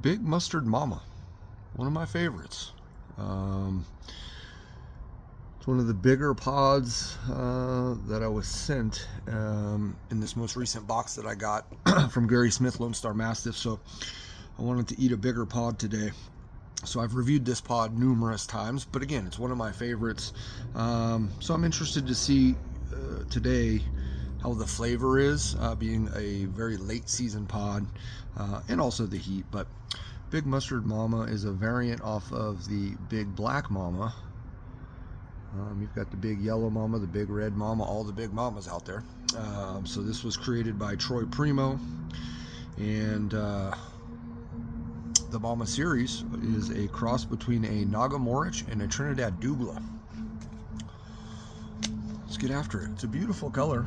Big Mustard Mama, one of my favorites. It's one of the bigger pods that I was sent in this most recent box that I got from Gary Smith Lone Star Mastiff. So I wanted to eat a bigger pod today. So I've reviewed this pod numerous times, but again, it's one of my favorites. So I'm interested to see today how the flavor is, being a very late season pod, and also the heat. But Big Mustard Mama is a variant off of the Big Black Mama. You've got the Big Yellow Mama, the Big Red Mama, all the big mamas out there. So this was created by Troy Primeaux, and the Mama series is a cross between a Naga Morich and a Trinidad Douglas. Let's get after it. It's a beautiful color.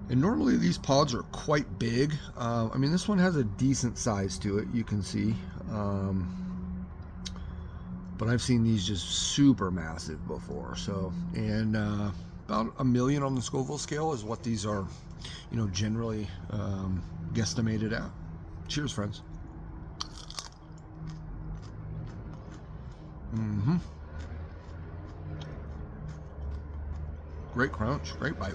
And normally these pods are quite big. I mean, this one has a decent size to it, you can see. But I've seen these just super massive before. So, and about 1 million on the Scoville scale is what these are, you know, generally guesstimated at. Cheers, friends. Great crunch, great bite.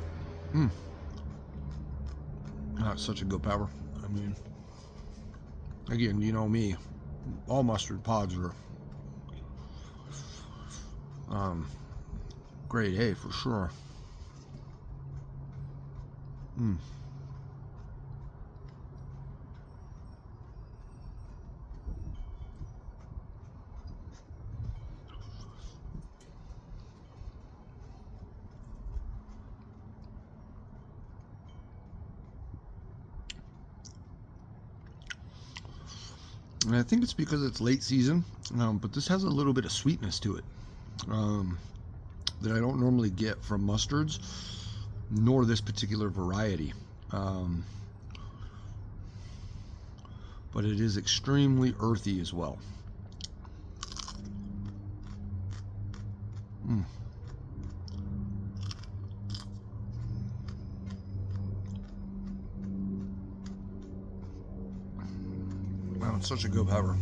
That's such a good pepper. I mean, again, you know me, all mustard pods are grade A for sure. And I think it's because it's late season, but this has a little bit of sweetness to it that I don't normally get from mustards, nor this particular variety. But it is extremely earthy as well. Wow, it's such a good pepper.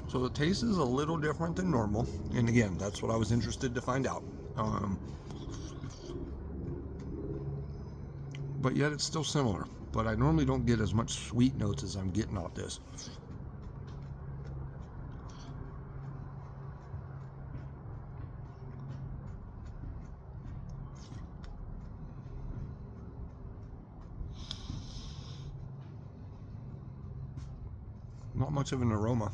So the taste is a little different than normal, and again, that's what I was interested to find out. But yet it's still similar, but I normally don't get as much sweet notes as I'm getting off this. Not much of an aroma.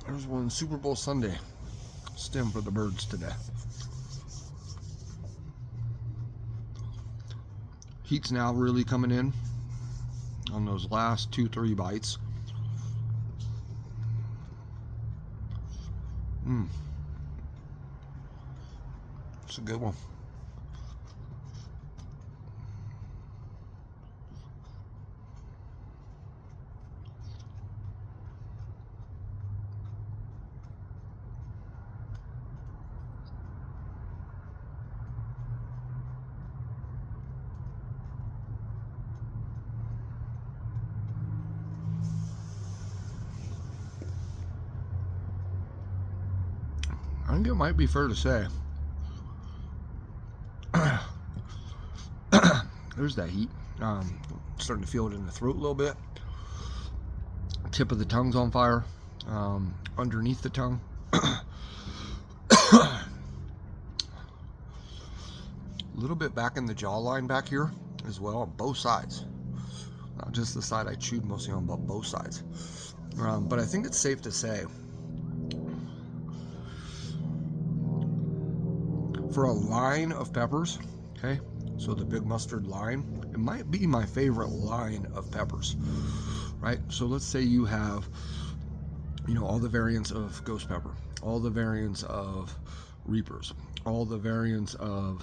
There's one Super Bowl Sunday stem for the birds today. Heat's now really coming in on those last 2-3 bites. It's a good one. I think it might be fair to say there's that heat. Starting to feel it in the throat a little bit. Tip of the tongue's on fire. Underneath the tongue. little bit back in the jawline back here as well on both sides. Not just the side I chewed mostly on, but both sides. But I think it's safe to say, for a line of peppers, okay, so the big mustard line, it might be my favorite line of peppers, right? So let's say you have, you know, all the variants of ghost pepper, all the variants of reapers, all the variants of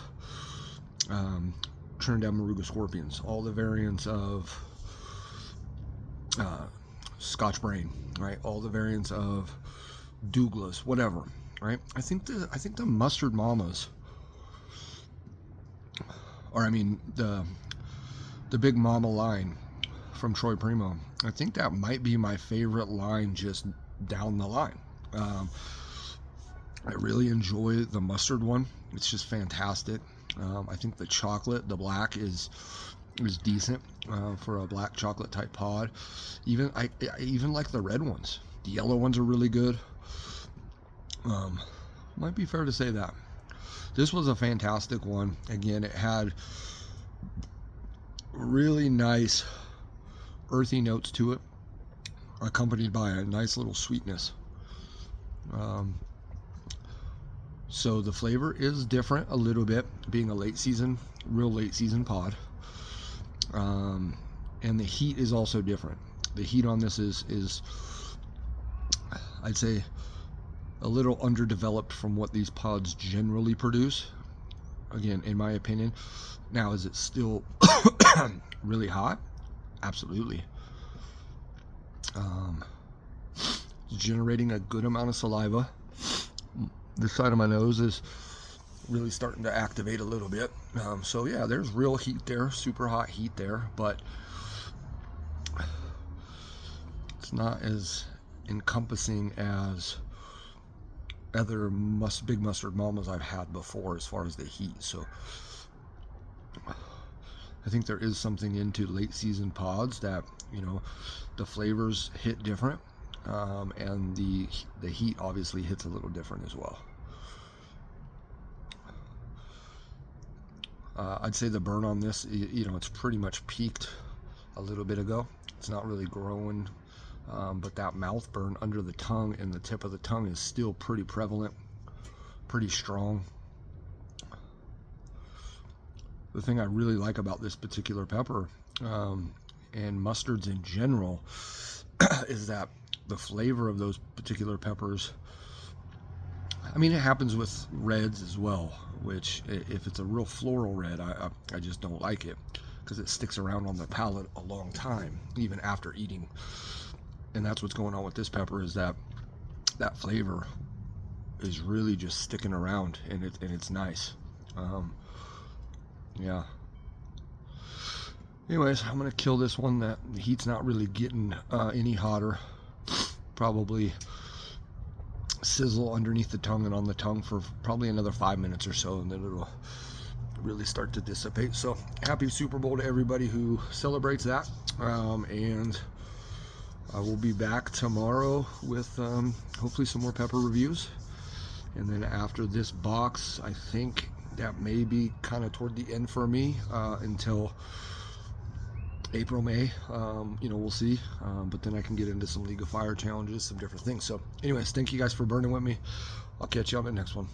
Trinidad Moruga scorpions, all the variants of Scotch Brain, right? All the variants of Douglas, whatever, right? I think the mustard mamas, or I mean the big mama line from Troy Primeaux, I think that might be my favorite line just down the line. I really enjoy the mustard one. It's just fantastic. I think the chocolate, the black is decent for a black chocolate type pod. I even like the red ones. The yellow ones are really good. Might be fair to say that. This was a fantastic one. Again, it had really nice earthy notes to it, accompanied by a nice little sweetness. So the flavor is different a little bit, being a real late season pod. And the heat is also different. The heat on this is I'd say a little underdeveloped from what these pods generally produce, again, in my opinion. Now, is it still really hot? Absolutely. It's generating a good amount of saliva. This side of my nose is really starting to activate a little bit. So yeah, there's real heat there, super hot heat there, but it's not as encompassing as other big mustard mamas I've had before as far as the heat. So I think there is something into late season pods that, you know, the flavors hit different, and the heat obviously hits a little different as well. I'd say the burn on this, you know, it's pretty much peaked a little bit ago. It's not really growing, but that mouth burn under the tongue and the tip of the tongue is still pretty prevalent, pretty strong. The thing I really like about this particular pepper, and mustards in general, is that the flavor of those particular peppers, I mean, it happens with reds as well, which if it's a real floral red, I just don't like it because it sticks around on the palate a long time, even after eating. And that's what's going on with this pepper, is that flavor is really just sticking around, and it's nice. Yeah. Anyways, I'm gonna kill this one. That the heat's not really getting any hotter. Probably sizzle underneath the tongue and on the tongue for probably another 5 minutes or so, and then it'll really start to dissipate. So happy Super Bowl to everybody who celebrates that, and I will be back tomorrow with hopefully some more pepper reviews. And then after this box, I think that may be kind of toward the end for me, until April, May. You know, we'll see. But then I can get into some League of Fire challenges, some different things. So anyways, thank you guys for burning with me. I'll catch you on the next one.